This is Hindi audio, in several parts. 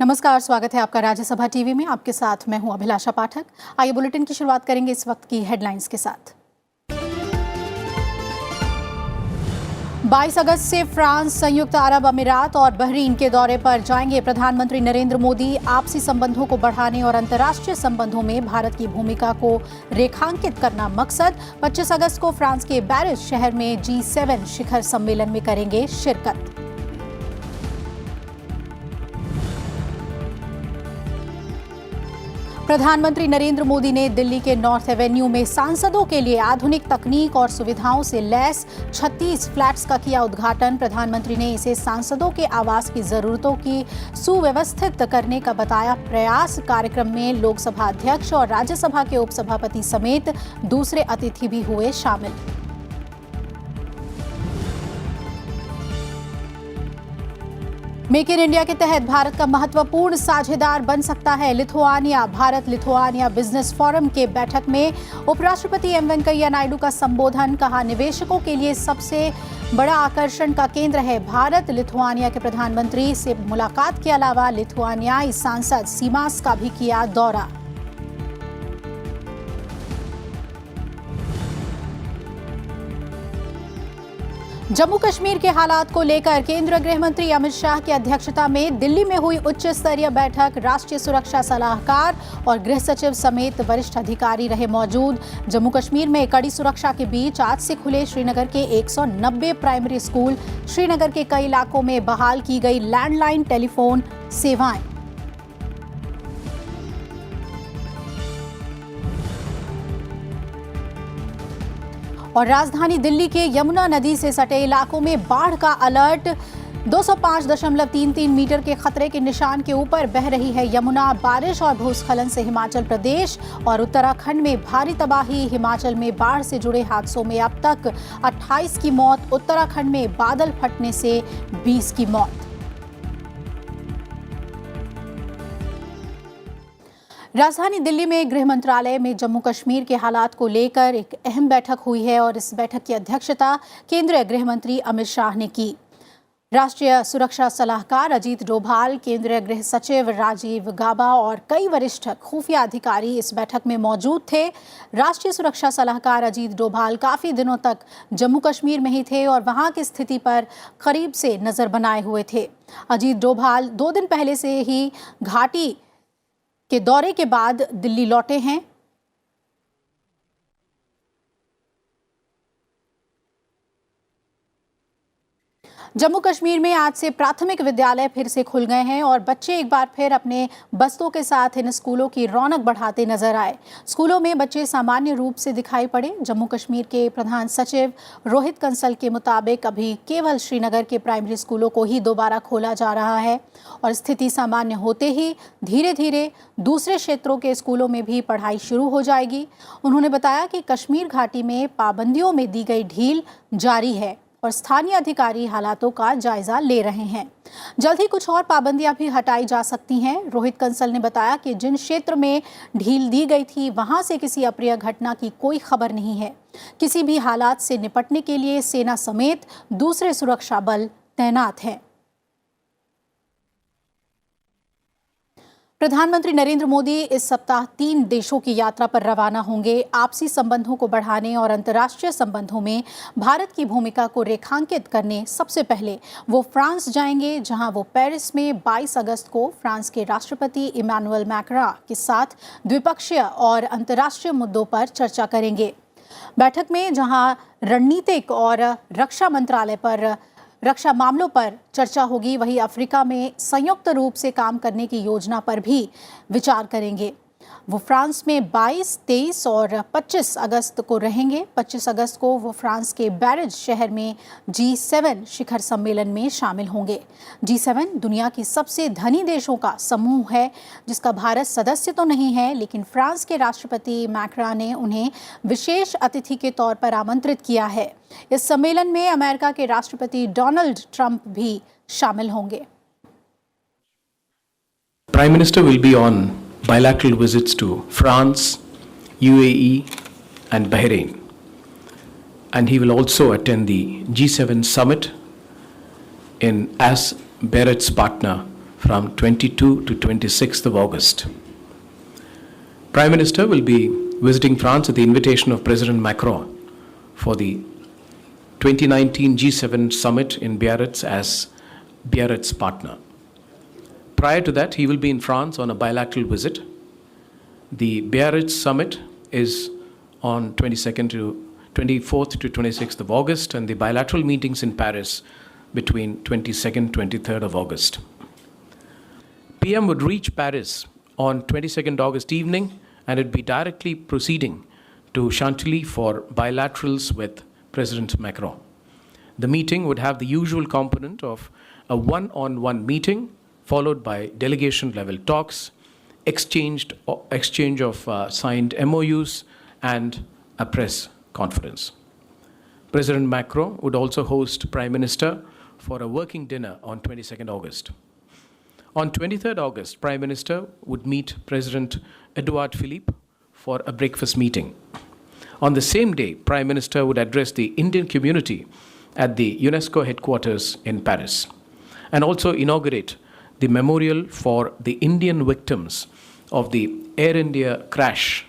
नमस्कार, स्वागत है आपका राज्यसभा टीवी में। आपके साथ मैं हूं अभिलाषा पाठक। आइए बुलेटिन की शुरुआत करेंगे इस वक्त की हेडलाइंस के साथ। 22 अगस्त से फ्रांस, संयुक्त अरब अमीरात और बहरीन के दौरे पर जाएंगे प्रधानमंत्री नरेंद्र मोदी। आपसी संबंधों को बढ़ाने और अंतर्राष्ट्रीय संबंधों में भारत की भूमिका को रेखांकित करना मकसद। 25 अगस्त को फ्रांस के पेरिस शहर में G7 शिखर सम्मेलन में करेंगे शिरकत। प्रधानमंत्री नरेंद्र मोदी ने दिल्ली के नॉर्थ एवेन्यू में सांसदों के लिए आधुनिक तकनीक और सुविधाओं से लैस 36 फ्लैट्स का किया उद्घाटन। प्रधानमंत्री ने इसे सांसदों के आवास की जरूरतों की सुव्यवस्थित करने का बताया प्रयास। कार्यक्रम में लोकसभा अध्यक्ष और राज्यसभा के उपसभापति समेत दूसरे अतिथि भी हुए शामिल। मेक इन इंडिया के तहत भारत का महत्वपूर्ण साझेदार बन सकता है Lithuania. Bharat Lithuania business forum के बैठक में उपराष्ट्रपति एम वेंकैया नायडू का संबोधन। कहा, निवेशकों के लिए सबसे बड़ा आकर्षण का केंद्र है भारत। लिथुआनिया के प्रधानमंत्री से मुलाकात के अलावा लिथुआनियाई सांसद सीमास का भी किया दौरा। जम्मू कश्मीर के हालात को लेकर केंद्रीय गृह मंत्री अमित शाह की अध्यक्षता में दिल्ली में हुई उच्च स्तरीय बैठक। राष्ट्रीय सुरक्षा सलाहकार और गृह सचिव समेत वरिष्ठ अधिकारी रहे मौजूद। जम्मू कश्मीर में कड़ी सुरक्षा के बीच आज से खुले श्रीनगर के 190 प्राइमरी स्कूल। श्रीनगर के कई इलाकों में बहाल की गई लैंडलाइन टेलीफोन सेवाएं। और राजधानी दिल्ली के यमुना नदी से सटे इलाकों में बाढ़ का अलर्ट। 205.33 मीटर के खतरे के निशान के ऊपर बह रही है यमुना। बारिश और भूस्खलन से हिमाचल प्रदेश और उत्तराखंड में भारी तबाही। हिमाचल में बाढ़ से जुड़े हादसों में अब तक 28 की मौत। उत्तराखंड में बादल फटने से 20 की मौत। राजधानी दिल्ली में गृह मंत्रालय में जम्मू कश्मीर के हालात को लेकर एक अहम बैठक हुई है और इस बैठक की अध्यक्षता केंद्रीय गृह मंत्री अमित शाह ने की। राष्ट्रीय सुरक्षा सलाहकार अजीत डोभाल, केंद्रीय गृह सचिव राजीव गाबा और कई वरिष्ठ खुफिया अधिकारी इस बैठक में मौजूद थे। राष्ट्रीय सुरक्षा सलाहकार अजीत डोभाल काफी दिनों तक जम्मू कश्मीर में ही थे और वहां की स्थिति पर करीब से नजर बनाए हुए थे। अजीत डोभाल 2 दिन पहले से ही घाटी के दौरे के बाद दिल्ली लौटे हैं। जम्मू कश्मीर में आज से प्राथमिक विद्यालय फिर से खुल गए हैं और बच्चे एक बार फिर अपने बस्तों के साथ इन स्कूलों की रौनक बढ़ाते नजर आए। स्कूलों में बच्चे सामान्य रूप से दिखाई पड़े। जम्मू कश्मीर के प्रधान सचिव रोहित कंसल के मुताबिक अभी केवल श्रीनगर के प्राइमरी स्कूलों को ही दोबारा खोला जा रहा है और स्थिति सामान्य होते ही धीरे धीरे दूसरे क्षेत्रों के स्कूलों में भी पढ़ाई शुरू हो जाएगी। उन्होंने बताया कि कश्मीर घाटी में पाबंदियों में दी गई ढील जारी है और स्थानीय अधिकारी हालातों का जायजा ले रहे हैं। जल्द ही कुछ और पाबंदियां भी हटाई जा सकती हैं। रोहित कंसल ने बताया कि जिन क्षेत्र में ढील दी गई थी वहां से किसी अप्रिय घटना की कोई खबर नहीं है। किसी भी हालात से निपटने के लिए सेना समेत दूसरे सुरक्षा बल तैनात हैं। प्रधानमंत्री नरेंद्र मोदी इस सप्ताह 3 देशों की यात्रा पर रवाना होंगे। आपसी संबंधों को बढ़ाने और अंतर्राष्ट्रीय संबंधों में भारत की भूमिका को रेखांकित करने सबसे पहले वो फ्रांस जाएंगे, जहां वो पेरिस में 22 अगस्त को फ्रांस के राष्ट्रपति इमैनुअल मैक्रॉन के साथ द्विपक्षीय और अंतर्राष्ट्रीय मुद्दों पर चर्चा करेंगे। बैठक में जहां रणनीतिक और रक्षा मामलों पर चर्चा होगी, वहीं अफ्रीका में संयुक्त रूप से काम करने की योजना पर भी विचार करेंगे। वो फ्रांस में 22, 23 और 25 अगस्त को रहेंगे। 25 अगस्त को वो फ्रांस के पेरिस शहर में G7 शिखर सम्मेलन में शामिल होंगे। G7 दुनिया की सबसे धनी देशों का समूह है, जिसका भारत सदस्य तो नहीं है, लेकिन फ्रांस के राष्ट्रपति मैक्रॉन ने उन्हें विशेष अतिथि के तौर पर आमंत्रित किया है। इस सम्मेलन में अमेरिका के राष्ट्रपति डोनाल्ड ट्रंप भी शामिल होंगे। Prime Minister will be on bilateral visits to France, UAE and Bahrain, and he will also attend the G7 summit as Barrett's partner from 22 to 26th of August. Prime Minister will be visiting France at the invitation of President Macron for the 2019 G7 summit in Biarritz as Biarritz partner. Prior to that, he will be in France on a bilateral visit. The Biarritz summit is on 24th to 26th of August, and the bilateral meetings in Paris between 22nd, 23rd of August. PM would reach Paris on 22nd August evening, and it'd be directly proceeding to Chantilly for bilaterals with President Macron. The meeting would have the usual component of a one-on-one meeting, followed by delegation-level talks, exchange of signed MOUs, and a press conference. President Macron would also host Prime Minister for a working dinner on 22nd August. On 23rd August, Prime Minister would meet President Edouard Philippe for a breakfast meeting. On the same day, Prime Minister would address the Indian community at the UNESCO headquarters in Paris and also inaugurate the memorial for the Indian victims of the Air India crash.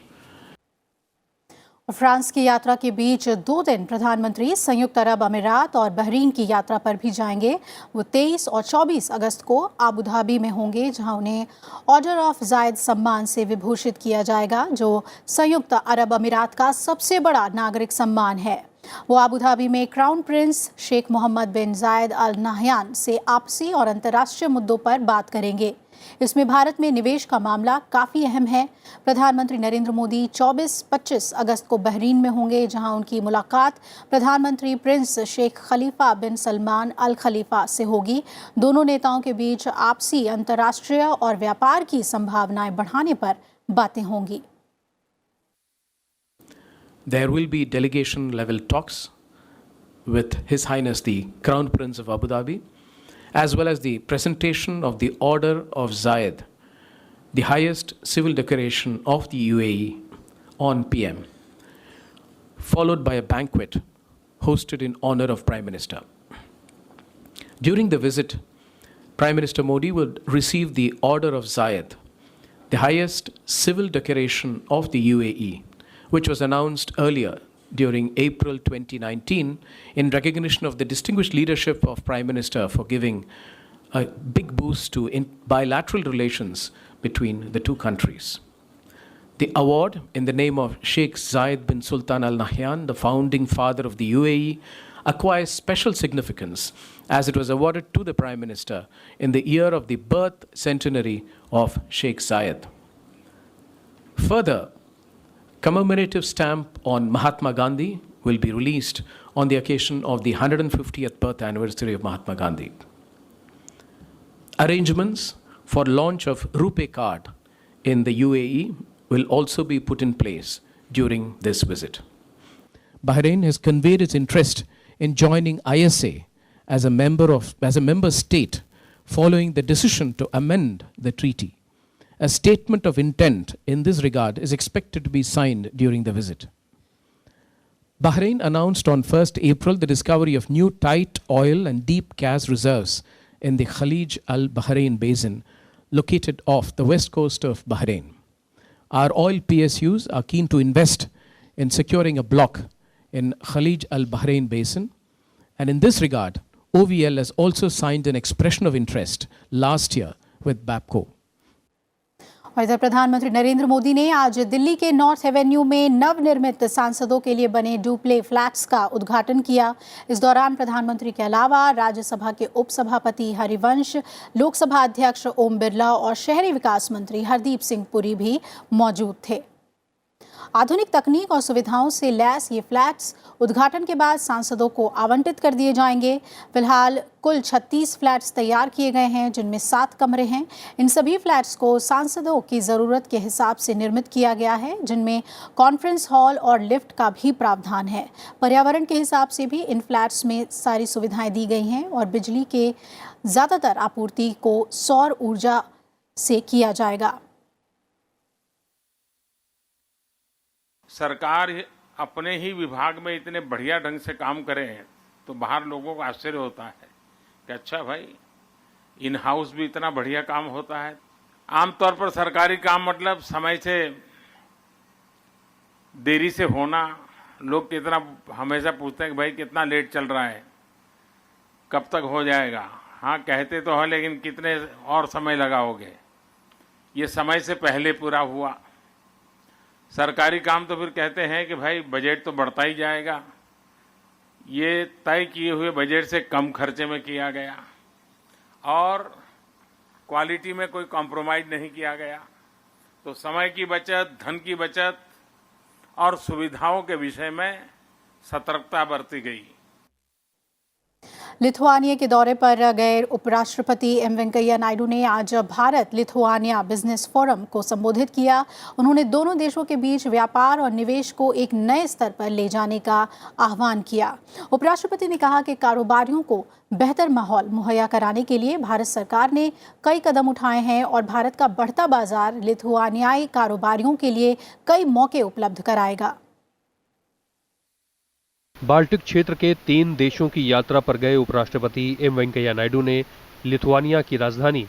France की यात्रा के बीच 2 दिन प्रधानमंत्री संयुक्त अरब अमीरात और बहरीन की यात्रा पर भी जाएंगे। वो 23 और 24 अगस्त को आबू धाबी में होंगे, जहां उन्हें ऑर्डर ऑफ जायद सम्मान से विभूषित किया जाएगा, जो संयुक्त अरब अमीरात का सबसे बड़ा नागरिक सम्मान है। वो आबू धाबी में क्राउन प्रिंस शेख मोहम्मद बिन जायद अल नाहयान से आपसी और अंतर्राष्ट्रीय मुद्दों पर बात करेंगे। इसमें भारत में निवेश का मामला काफ़ी अहम है। प्रधानमंत्री नरेंद्र मोदी 24-25 अगस्त को बहरीन में होंगे, जहां उनकी मुलाकात प्रधानमंत्री प्रिंस शेख खलीफा बिन सलमान अल खलीफा से होगी। दोनों नेताओं के बीच आपसी, अंतर्राष्ट्रीय और व्यापार की संभावनाएं बढ़ाने पर बातें होंगी। There will be delegation level talks with His Highness the Crown Prince of Abu Dhabi, as well as the presentation of the Order of Zayed, the highest civil decoration of the UAE, on PM, followed by a banquet hosted in honor of Prime Minister. During the visit, Prime Minister Modi would receive the Order of Zayed, the highest civil decoration of the UAE, which was announced earlier during April 2019 in recognition of the distinguished leadership of Prime Minister for giving a big boost to bilateral relations between the two countries. The award, in the name of Sheikh Zayed bin Sultan Al Nahyan, the founding father of the UAE, acquires special significance as it was awarded to the Prime Minister in the year of the birth centenary of Sheikh Zayed. Further, commemorative stamp on Mahatma Gandhi will be released on the occasion of the 150th birth anniversary of Mahatma Gandhi. Arrangements for launch of RuPay card in the UAE will also be put in place during this visit. Bahrain has conveyed its interest in joining ISA as a member state following the decision to amend the treaty. A statement of intent in this regard is expected to be signed during the visit. Bahrain announced on 1st April the discovery of new tight oil and deep gas reserves in the Khalij al-Bahrain basin located off the west coast of Bahrain. Our oil PSUs are keen to invest in securing a block in Khalij al-Bahrain basin, and in this regard, OVL has also signed an expression of interest last year with BAPCO. और इधर प्रधानमंत्री नरेंद्र मोदी ने आज दिल्ली के नॉर्थ एवेन्यू में नवनिर्मित सांसदों के लिए बने डुप्ले फ्लैट्स का उद्घाटन किया। इस दौरान प्रधानमंत्री के अलावा राज्यसभा के उपसभापति हरिवंश, लोकसभा अध्यक्ष ओम बिरला और शहरी विकास मंत्री हरदीप सिंह पुरी भी मौजूद थे। आधुनिक तकनीक और सुविधाओं से लैस ये फ्लैट्स उद्घाटन के बाद सांसदों को आवंटित कर दिए जाएंगे। फिलहाल कुल 36 फ्लैट्स तैयार किए गए हैं, जिनमें 7 कमरे हैं। इन सभी फ्लैट्स को सांसदों की ज़रूरत के हिसाब से निर्मित किया गया है, जिनमें कॉन्फ्रेंस हॉल और लिफ्ट का भी प्रावधान है। पर्यावरण के हिसाब से भी इन फ्लैट्स में सारी सुविधाएं दी गई हैं और बिजली के ज़्यादातर आपूर्ति को सौर ऊर्जा से किया जाएगा। सरकार अपने ही विभाग में इतने बढ़िया ढंग से काम करे तो बाहर लोगों को आश्चर्य होता है कि अच्छा भाई, इन हाउस भी इतना बढ़िया काम होता है। आमतौर पर सरकारी काम मतलब समय से देरी से होना। लोग कितना हमेशा पूछते हैं कि भाई कितना लेट चल रहा है, कब तक हो जाएगा। हाँ कहते तो है, लेकिन कितने और समय लगाओगे। ये समय से पहले पूरा हुआ। सरकारी काम तो फिर कहते हैं कि भाई बजट तो बढ़ता ही जाएगा। ये तय किए हुए बजट से कम खर्चे में किया गया और क्वालिटी में कोई कॉम्प्रोमाइज नहीं किया गया। तो समय की बचत, धन की बचत और सुविधाओं के विषय में सतर्कता बरती गई। लिथुआनिया के दौरे पर गए उपराष्ट्रपति एम वेंकैया नायडू ने आज भारत लिथुआनिया बिजनेस फोरम को संबोधित किया। उन्होंने दोनों देशों के बीच व्यापार और निवेश को एक नए स्तर पर ले जाने का आह्वान किया। उपराष्ट्रपति ने कहा कि कारोबारियों को बेहतर माहौल मुहैया कराने के लिए भारत सरकार ने कई कदम उठाए हैं और भारत का बढ़ता बाजार लिथुआनियाई कारोबारियों के लिए कई मौके उपलब्ध कराएगा। बाल्टिक क्षेत्र के 3 देशों की यात्रा पर गए उपराष्ट्रपति एम वेंकैया नायडू ने लिथुआनिया की राजधानी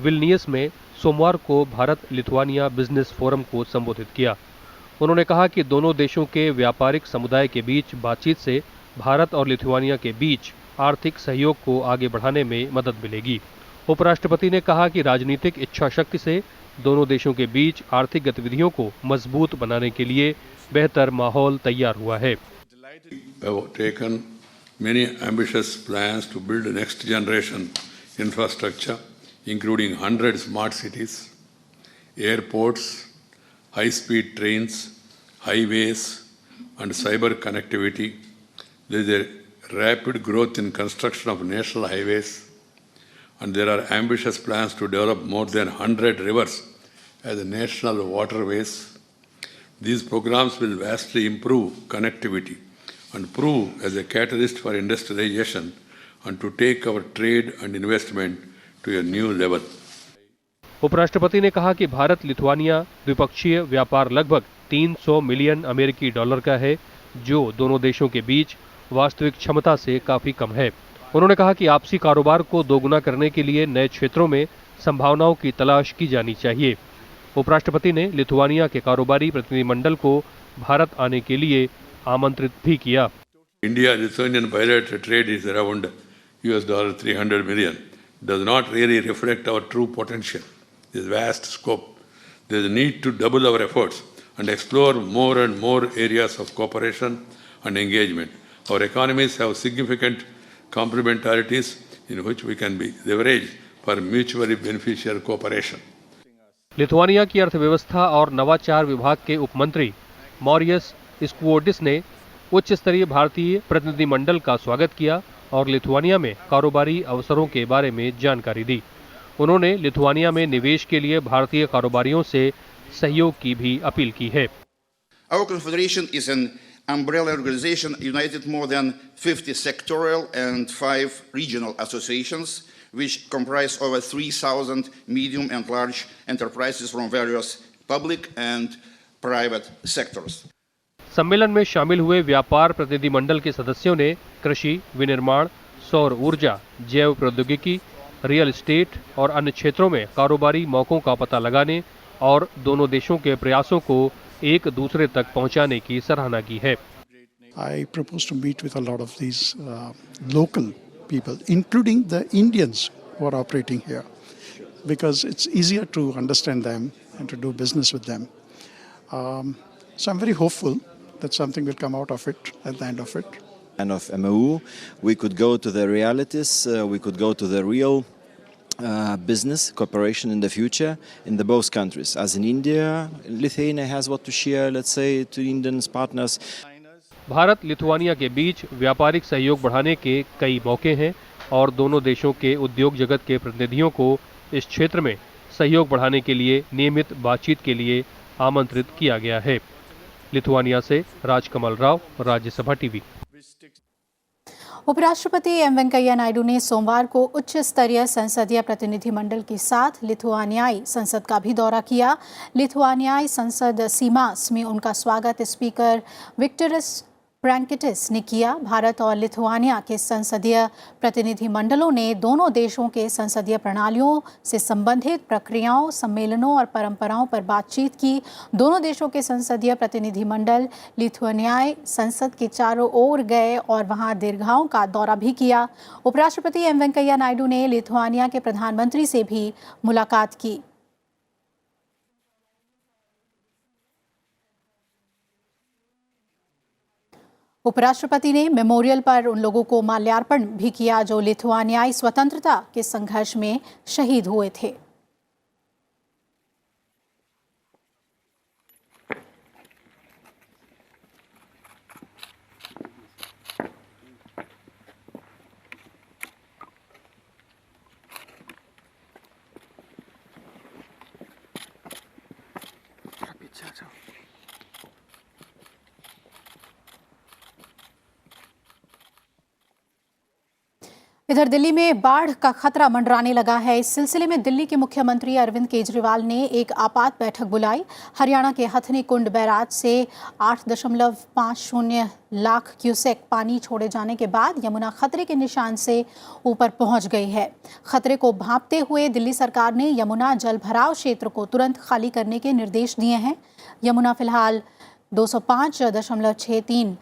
विल्नियस में सोमवार को भारत लिथुआनिया बिजनेस फोरम को संबोधित किया। उन्होंने कहा कि दोनों देशों के व्यापारिक समुदाय के बीच बातचीत से भारत और लिथुआनिया के बीच आर्थिक सहयोग को आगे बढ़ाने में मदद मिलेगी। उपराष्ट्रपति ने कहा कि राजनीतिक इच्छा शक्ति से दोनों देशों के बीच आर्थिक गतिविधियों को मजबूत बनाने के लिए बेहतर माहौल तैयार हुआ है। have taken many ambitious plans to build next generation infrastructure, including 100 smart cities, airports, high-speed trains, highways, and cyber connectivity. There is a rapid growth in construction of national highways, and there are ambitious plans to develop more than 100 rivers as national waterways. These programs will vastly improve connectivity and prove as a catalyst for industrialization and to take our trade and investment to a new level. उपराष्ट्रपति ने कहा कि भारत लिथुआनिया द्विपक्षीय व्यापार लगभग 300 मिलियन अमेरिकी डॉलर का है, जो दोनों देशों के बीच वास्तविक क्षमता से काफी कम है। उन्होंने कहा कि आपसी कारोबार को दोगुना करने के लिए नए क्षेत्रों में संभावनाओं की तलाश की जानी चाहिए। उपराष्ट्रपति ने लिथुआनिया के कारोबारी प्रतिनिधिमंडल को भारत आने के लिए आमंत्रित भी किया। India-Lithuanian bilateral trade is around $300 million. Does not really reflect our true potential. There is vast scope. There is a need to double our efforts and explore more and more areas of cooperation and engagement. Our economies have significant complementarities in which we can be leveraged for mutually beneficial cooperation. Lithuania की अर्थव्यवस्था और नवाचार विभाग के उपमंत्री मॉरियस स्कुओडिस ने उच्च स्तरीय भारतीय प्रतिनिधिमंडल का स्वागत किया और लिथुआनिया में कारोबारी अवसरों के बारे में जानकारी दी। उन्होंने लिथुआनिया में निवेश के लिए भारतीय कारोबारियों से सहयोग की भी अपील की है। Our confederation is an umbrella organization united more than 50 sectorial and 5 regional associations, which comprise over 3,000 medium and large enterprises from various public and private sectors. सम्मेलन में शामिल हुए व्यापार प्रतिनिधिमंडल के सदस्यों ने कृषि, विनिर्माण, सौर ऊर्जा, जैव प्रौद्योगिकी, रियल एस्टेट और अन्य क्षेत्रों में कारोबारी मौकों का पता लगाने और दोनों देशों के प्रयासों को एक दूसरे तक पहुंचाने की सराहना की है। I propose to meet with a lot of these local people, including the Indians who are operating here, because it's easier to understand them and to do business with them. So I'm very hopeful that something will come out of it at the end of it. And of MOU, we could go to the realities, we could go to the real business cooperation in the future in the both countries. As in India, Lithuania has what to share, let's say, to Indian partners. Bharat Lithuania के बीच व्यापारिक सहयोग बढ़ाने के कई मौके हैं और दोनों देशों के उद्योग जगत के प्रतिनिधियों को इस क्षेत्र में सहयोग बढ़ाने के लिए नियमित बातचीत के लिए आमंत्रित किया गया है। लिथुआनिया से राजकमल राव, राज्यसभा टीवी। उपराष्ट्रपति एम वेंकैया नायडू ने सोमवार को उच्च स्तरीय संसदीय प्रतिनिधिमंडल के साथ लिथुआनियाई संसद का भी दौरा किया। लिथुआनियाई संसद सीमास में उनका स्वागत स्पीकर विक्टोरिस प्रैंकिटिस ने किया। भारत और लिथुआनिया के संसदीय प्रतिनिधिमंडलों ने दोनों देशों के संसदीय प्रणालियों से संबंधित प्रक्रियाओं, सम्मेलनों और परंपराओं पर बातचीत की। दोनों देशों के संसदीय प्रतिनिधिमंडल लिथुआनियाई संसद के चारों ओर गए और वहां दीर्घाओं का दौरा भी किया। उपराष्ट्रपति एम वेंकैया नायडू ने लिथुआनिया के प्रधानमंत्री से भी मुलाकात की। उपराष्ट्रपति ने मेमोरियल पर उन लोगों को माल्यार्पण भी किया जो लिथुआनियाई स्वतंत्रता के संघर्ष में शहीद हुए थे। इधर दिल्ली में बाढ़ का खतरा मंडराने लगा है। इस सिलसिले में दिल्ली के मुख्यमंत्री अरविंद केजरीवाल ने एक आपात बैठक बुलाई। हरियाणा के हथनी कुंड बैराज से 8.50 लाख क्यूसेक पानी छोड़े जाने के बाद यमुना खतरे के निशान से ऊपर पहुंच गई है। खतरे को भांपते हुए दिल्ली सरकार ने यमुना जल भराव क्षेत्र को तुरंत खाली करने के निर्देश दिए हैं। यमुना फिलहाल 205.63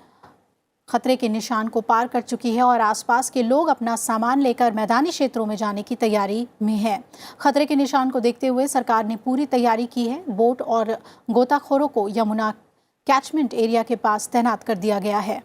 खतरे के निशान को पार कर चुकी है और आसपास के लोग अपना सामान लेकर मैदानी क्षेत्रों में जाने की तैयारी में हैं। खतरे के निशान को देखते हुए सरकार ने पूरी तैयारी की है। बोट और गोताखोरों को यमुना कैचमेंट एरिया के पास तैनात कर दिया गया है।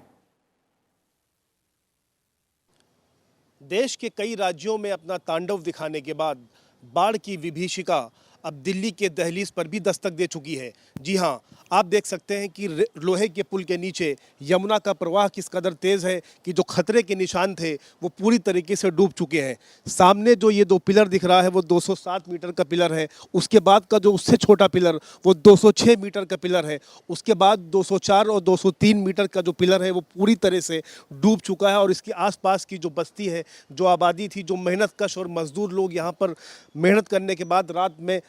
देश के कई राज्यों में अपना तांडव दिखाने के बाद बाढ़ की विभीषिका अब दिल्ली के दहलीज पर भी दस्तक दे चुकी है। जी हां, आप देख सकते हैं कि लोहे के पुल के नीचे यमुना का प्रवाह किस कदर तेज़ है कि जो खतरे के निशान थे वो पूरी तरीके से डूब चुके हैं। सामने जो ये 2 पिलर दिख रहा है वो 207 मीटर का पिलर है। उसके बाद का जो उससे छोटा पिलर वो 206 मीटर का पिलर है। उसके बाद 204 और 203 मीटर का जो पिलर है वो पूरी तरह से डूब चुका है। और इसके आसपास की जो बस्ती है, जो आबादी थी, जो मेहनतकश और मजदूर लोग यहाँ पर मेहनत करने के बाद रात में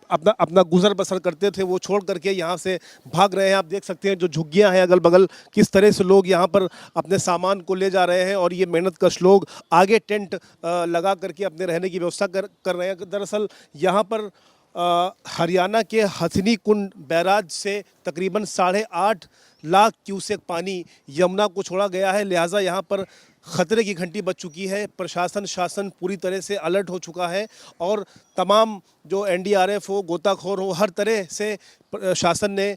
अपना गुजर बसर करते थे, वो छोड़ करके यहाँ से भाग रहे हैं। आप देख सकते हैं जो झुग्गियाँ हैं अगल बगल, किस तरह से लोग यहाँ पर अपने सामान को ले जा रहे हैं और ये मेहनतकश लोग आगे टेंट लगा करके अपने रहने की व्यवस्था कर रहे हैं। दरअसल यहाँ पर हरियाणा के हथनी कुंड बैराज से तकरीबन 8.5 लाख क्यूसेक पानी यमुना को छोड़ा गया है। लिहाजा यहाँ पर खतरे की घंटी बज चुकी है। प्रशासन शासन पूरी तरह से अलर्ट हो चुका है और तमाम जो एनडीआरएफ हो, गोताखोर हो, हर तरह से शासन ने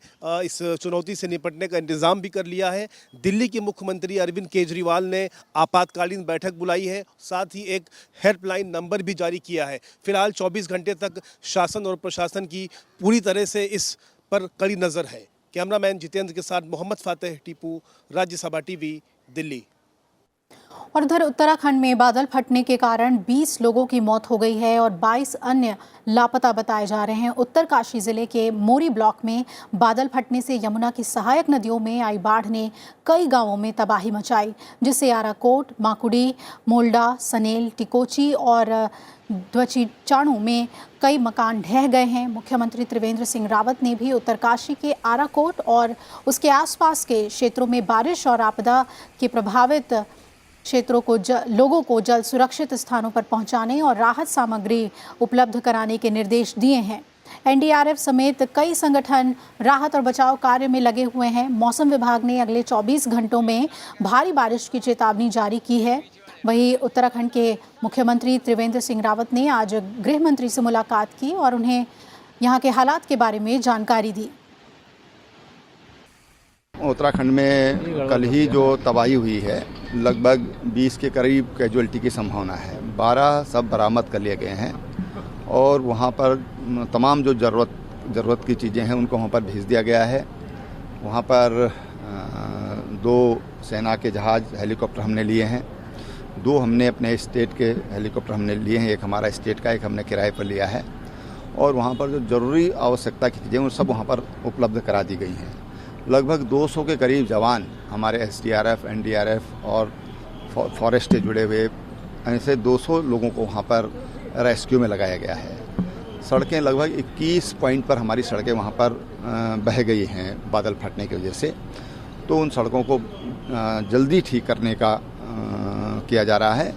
इस चुनौती से निपटने का इंतज़ाम भी कर लिया है। दिल्ली के मुख्यमंत्री अरविंद केजरीवाल ने आपातकालीन बैठक बुलाई है, साथ ही एक हेल्पलाइन नंबर भी जारी किया है। फिलहाल 24 घंटे तक शासन और प्रशासन की पूरी तरह से इस पर कड़ी नज़र है। कैमरामैन जितेंद्र के साथ मोहम्मद फातेह टीपू, राज्यसभा टीवी, दिल्ली। और उधर उत्तराखंड में बादल फटने के कारण 20 लोगों की मौत हो गई है और 22 अन्य लापता बताए जा रहे हैं। उत्तरकाशी जिले के मोरी ब्लॉक में बादल फटने से यमुना की सहायक नदियों में आई बाढ़ ने कई गांवों में तबाही मचाई, जिससे आराकोट, माकुड़ी, मोल्डा, सनेल, टिकोची और द्वचीचाणु में कई मकान ढह गए हैं। मुख्यमंत्री त्रिवेंद्र सिंह रावत ने भी उत्तरकाशी के आराकोट और उसके आसपास के क्षेत्रों में बारिश और आपदा के प्रभावित क्षेत्रों को लोगों को जल्द सुरक्षित स्थानों पर पहुंचाने और राहत सामग्री उपलब्ध कराने के निर्देश दिए हैं। एनडीआरएफ समेत कई संगठन राहत और बचाव कार्य में लगे हुए हैं। मौसम विभाग ने अगले 24 घंटों में भारी बारिश की चेतावनी जारी की है। वहीं उत्तराखंड के मुख्यमंत्री त्रिवेंद्र सिंह रावत ने आज गृह मंत्री से मुलाकात की और उन्हें यहाँ के हालात के बारे में जानकारी दी। उत्तराखंड में कल ही जो तबाही हुई है, लगभग 20 के करीब कैजुअल्टी की संभावना है। 12 सब बरामद कर लिए गए हैं और वहाँ पर तमाम जो ज़रूरत की चीज़ें हैं उनको वहाँ पर भेज दिया गया है। वहाँ पर 2 सेना के जहाज़ हेलीकॉप्टर हमने लिए हैं, 2 हमने अपने स्टेट के हेलीकॉप्टर हमने लिए हैं, एक हमारा स्टेट का, एक हमने किराए पर लिया है। और वहाँ पर जो ज़रूरी आवश्यकता की चीज़ें वो सब वहाँ पर उपलब्ध करा दी गई हैं। लगभग 200 के करीब जवान हमारे एसडीआरएफ, एनडीआरएफ और फॉरेस्ट से जुड़े हुए ऐसे 200 लोगों को वहाँ पर रेस्क्यू में लगाया गया है। सड़कें लगभग 21 पॉइंट पर हमारी सड़कें वहाँ पर बह गई हैं बादल फटने की वजह से। तो उन सड़कों को जल्दी ठीक करने का किया जा रहा है।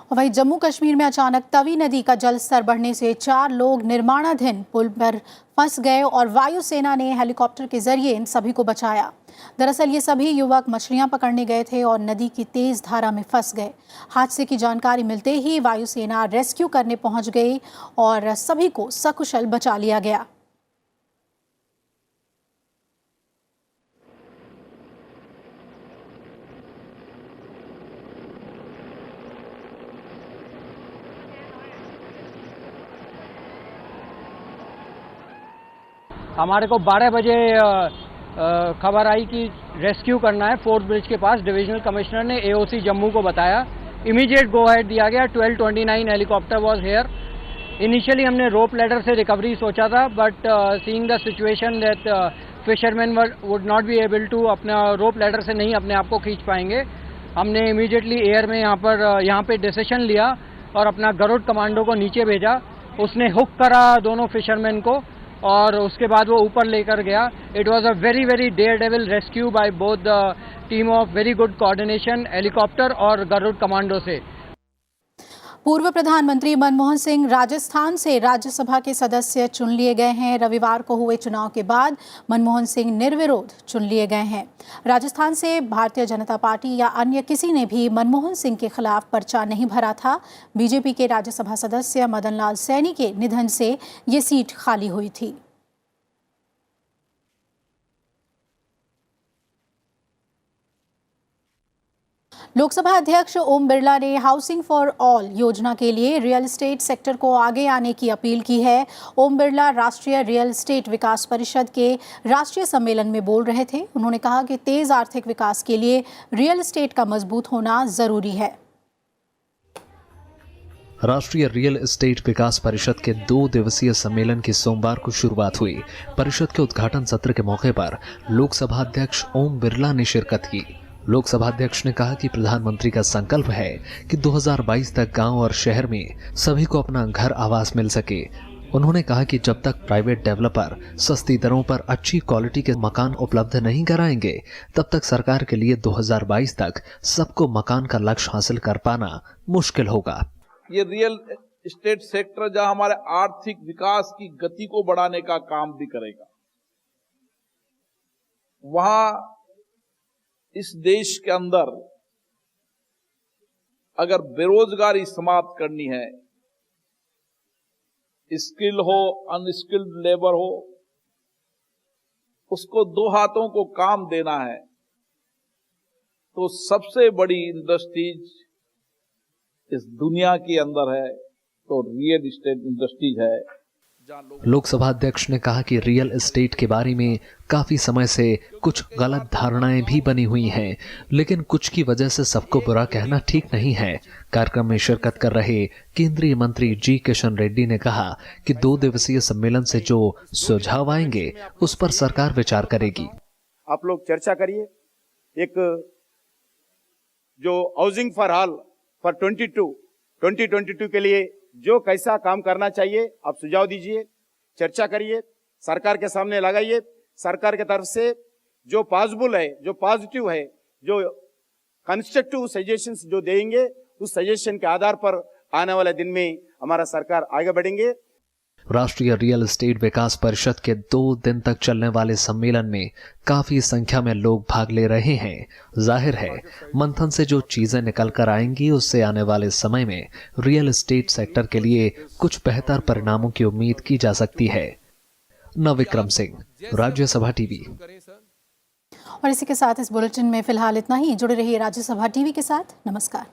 और वहीं जम्मू कश्मीर में अचानक तवी नदी का जलस्तर बढ़ने से 4 लोग निर्माणाधीन पुल पर फंस गए और वायुसेना ने हेलीकॉप्टर के जरिए इन सभी को बचाया। दरअसल ये सभी युवक मछलियां पकड़ने गए थे और नदी की तेज धारा में फंस गए। हादसे की जानकारी मिलते ही वायुसेना रेस्क्यू करने पहुंच गई और सभी को सकुशल बचा लिया गया। हमारे को 12 बजे खबर आई कि रेस्क्यू करना है फोर्ट ब्रिज के पास। डिविजनल कमिश्नर ने एओसी जम्मू को बताया, इमीडिएट गो अहेड दिया गया। 1229 हेलीकॉप्टर वाज हियर। इनिशियली हमने रोप लैडर से रिकवरी सोचा था, but seeing the situation that fisherman would not be able to अपना रोप लैडर से नहीं अपने आप को खींच पाएंगे, हमने इमीडिएटली एयर में यहाँ पे डिसीजन लिया और अपना गरुड़ कमांडो को नीचे भेजा। उसने हुक करा दोनों फिशरमैन को और उसके बाद वो ऊपर लेकर गया। It was a very very daredevil rescue by both the team of very good coordination helicopter और गरुड़ कमांडो से। पूर्व प्रधानमंत्री मनमोहन सिंह राजस्थान से राज्यसभा के सदस्य चुन लिए गए हैं। रविवार को हुए चुनाव के बाद मनमोहन सिंह निर्विरोध चुन लिए गए हैं। राजस्थान से भारतीय जनता पार्टी या अन्य किसी ने भी मनमोहन सिंह के खिलाफ पर्चा नहीं भरा था। बीजेपी के राज्यसभा सदस्य मदन लाल सैनी के निधन से ये सीट खाली हुई थी। लोकसभा अध्यक्ष ओम बिरला ने हाउसिंग फॉर ऑल योजना के लिए रियल एस्टेट सेक्टर को आगे आने की अपील की है। ओम बिरला राष्ट्रीय रियल एस्टेट विकास परिषद के राष्ट्रीय सम्मेलन में बोल रहे थे। उन्होंने कहा कि तेज आर्थिक विकास के लिए रियल एस्टेट का मजबूत होना जरूरी है। राष्ट्रीय रियल एस्टेट विकास परिषद के 2 दिवसीय सम्मेलन की सोमवार को शुरुआत हुई। परिषद के उद्घाटन सत्र के मौके पर लोकसभा अध्यक्ष ओम बिरला ने शिरकत की। लोकसभा अध्यक्ष ने कहा कि प्रधानमंत्री का संकल्प है कि 2022 तक गांव और शहर में सभी को अपना घर आवास मिल सके। उन्होंने कहा कि जब तक प्राइवेट डेवलपर सस्ती दरों पर अच्छी क्वालिटी के मकान उपलब्ध नहीं कराएंगे, तब तक सरकार के लिए 2022 तक सबको मकान का लक्ष्य हासिल कर पाना मुश्किल होगा। ये रियल एस्टेट सेक्टर जहां हमारे आर्थिक विकास की गति को बढ़ाने का काम भी करेगा, वहां इस देश के अंदर अगर बेरोजगारी समाप्त करनी है, स्किल हो अनस्किल्ड लेबर हो, उसको 2 हाथों को काम देना है, तो सबसे बड़ी इंडस्ट्रीज इस दुनिया के अंदर है तो रियल एस्टेट इंडस्ट्रीज है। लोकसभा अध्यक्ष ने कहा कि रियल एस्टेट के बारे में काफी समय से कुछ गलत धारणाएं भी बनी हुई हैं, लेकिन कुछ की वजह से सबको बुरा कहना ठीक नहीं है। कार्यक्रम में शिरकत कर रहे केंद्रीय मंत्री जी किशन रेड्डी ने कहा कि 2 दिवसीय सम्मेलन से जो सुझाव आएंगे उस पर सरकार विचार करेगी। आप लोग चर्चा करिए। एक जो हाउसिंग फॉर ऑल फॉर 2022 के लिए जो कैसा काम करना चाहिए आप सुझाव दीजिए, चर्चा करिए, सरकार के सामने लगाइए। सरकार की तरफ से जो पॉसिबल है, जो पॉजिटिव है, जो कंस्ट्रक्टिव सजेशंस जो देंगे, उस सजेशन के आधार पर आने वाले दिन में हमारा सरकार आगे बढ़ेंगे। राष्ट्रीय रियल एस्टेट विकास परिषद के 2 दिन तक चलने वाले सम्मेलन में काफी संख्या में लोग भाग ले रहे हैं। जाहिर है मंथन से जो चीजें निकल कर आएंगी उससे आने वाले समय में रियल एस्टेट सेक्टर के लिए कुछ बेहतर परिणामों की उम्मीद की जा सकती है। नवविक्रम सिंह, राज्यसभा टीवी। और इसी के साथ इस बुलेटिन में फिलहाल इतना ही। जुड़े रहिए राज्यसभा टीवी के साथ। नमस्कार।